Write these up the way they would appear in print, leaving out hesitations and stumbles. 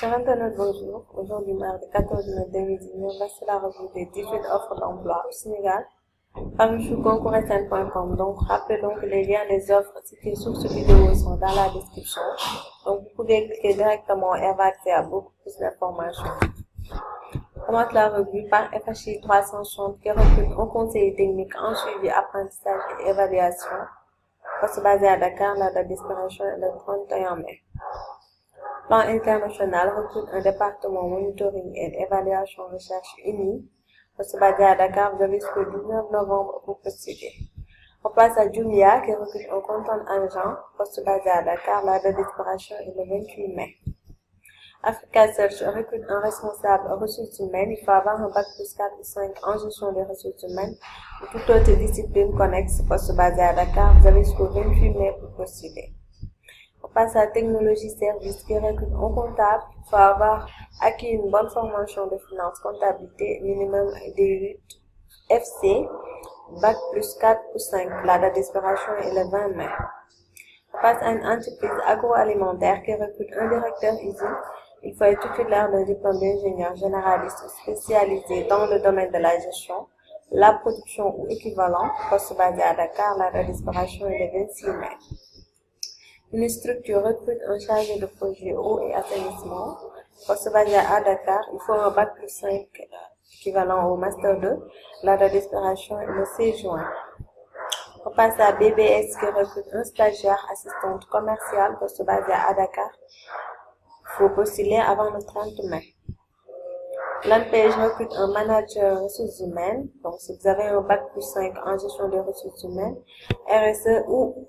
Chers internautes, bonjour. Aujourd'hui, mardi 14 mai 2019, voici la revue des 18 offres d'emploi au Sénégal, paru sur concoursn.com. Donc, rappelons que les liens des offres citées sur cette vidéo sont dans la description. Donc, vous pouvez cliquer directement et avoir accès à beaucoup plus d'informations. On commence la revue par FHI 360 qui recrute un conseiller technique en suivi, apprentissage et évaluation. Poste basé à Dakar, la date d'expiration est le 31 mai. Plan international recrute un département monitoring et évaluation recherche uni. Poste basé à Dakar, vous avez jusqu'au 19 novembre pour postuler. On passe à Jumia qui recrute un content agent. Poste basé à Dakar, la date d'expiration est le 28 mai. Africa Search recrute un responsable ressources humaines. Il faut avoir un bac plus 4 ou 5 en gestion des ressources humaines ou toute autre discipline connexe. Poste basé à Dakar, vous avez jusqu'au 28 mai pour postuler. On passe à Technologie Service qui recrute un comptable. Il faut avoir acquis une bonne formation de finance comptabilité, minimum D8 FC, bac plus 4 ou 5. La date d'expiration est le 20 mai. On passe à une entreprise agroalimentaire qui recrute un directeur usine. Il faut être titulaire d'un diplôme d'ingénieur généraliste spécialisé dans le domaine de la gestion, la production ou équivalent. Poste basé à Dakar, la date d'expiration est le 26 mai. Une structure recrute un chargé de projet eau et assainissement. Poste basé à Dakar, il faut un bac plus 5 équivalent au master 2. La date d'expiration est le 6 juin. On passe à BBS qui recrute un stagiaire assistante commerciale. Poste basé à Dakar. Il faut postuler avant le 30 mai. L'ANPEJ recrute un manager ressources humaines. Donc, si vous avez un bac plus 5 en gestion des ressources humaines, RSE ou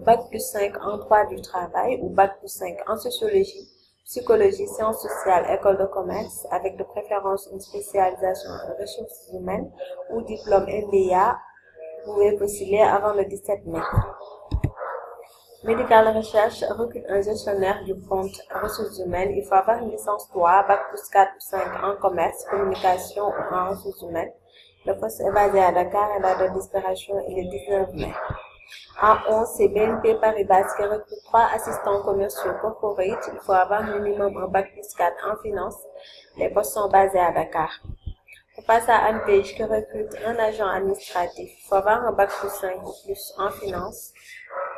bac plus 5 en droit du travail ou bac plus 5 en sociologie, psychologie, sciences sociales, école de commerce, avec de préférence une spécialisation en ressources humaines ou diplôme MBA, vous pouvez postuler avant le 17 mai. Medical Research recrute un gestionnaire du compte ressources humaines. Il faut avoir une licence 3, bac plus 4 ou 5 en commerce, communication ou en ressources humaines. Le poste est basé à Dakar et la date d'expiration est le 19 mai. En 11, c'est BNP Paribas qui recrute 3 assistants commerciaux corporate. Il faut avoir minimum un bac plus 4 en finance. Les postes sont basés à Dakar. On passe à ANPEJ qui recrute un agent administratif. Il faut avoir un bac plus 5 ou plus en finance,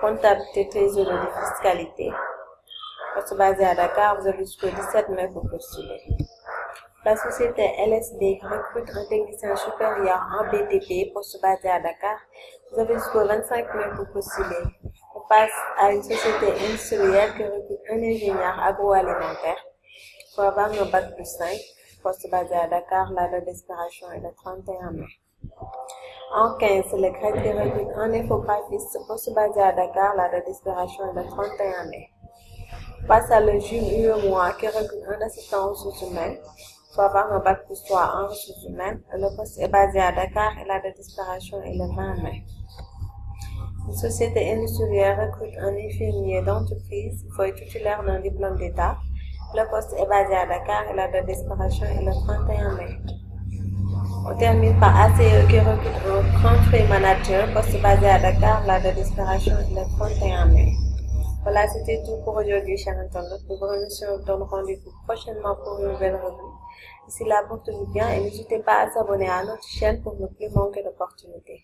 comptabilité, trésorerie, fiscalité. Poste basé à Dakar, vous avez jusqu'au 17 mai pour postuler. La société LSB recrute un technicien supérieur en BTP, poste basé à Dakar. Vous avez jusqu'au 25 mai pour postuler. On passe à une société industrielle qui recrute un ingénieur agroalimentaire. Il faut avoir un bac plus 5, poste basé à Dakar. La date d'expiration est le 31 mai. En 15, c'est le CRED qui recrute un infographiste, poste basé à Dakar. La date d'expiration est le 31 mai. On passe à le JUMOA qui recrute un assistant aux ressources humaines. Il faut avoir un bac plus 3 en ressources humaines. Le poste est basé à Dakar et la date d'expiration est le 20 mai. Une société industrielle recrute un infirmier d'entreprise. Il faut être titulaire d'un diplôme d'État. Le poste est basé à Dakar et la date d'expiration est le 31 mai. On termine par ACE qui recrute un country manager. Poste basé à Dakar. La date d'expiration est le 31 mai. Voilà, c'était tout pour aujourd'hui, chers internautes. Nous vous remercions et vous donne rendez-vous prochainement pour une nouvelle revue. D'ici là, portez-vous bien et n'hésitez pas à s'abonner à notre chaîne pour ne plus manquer d'opportunités.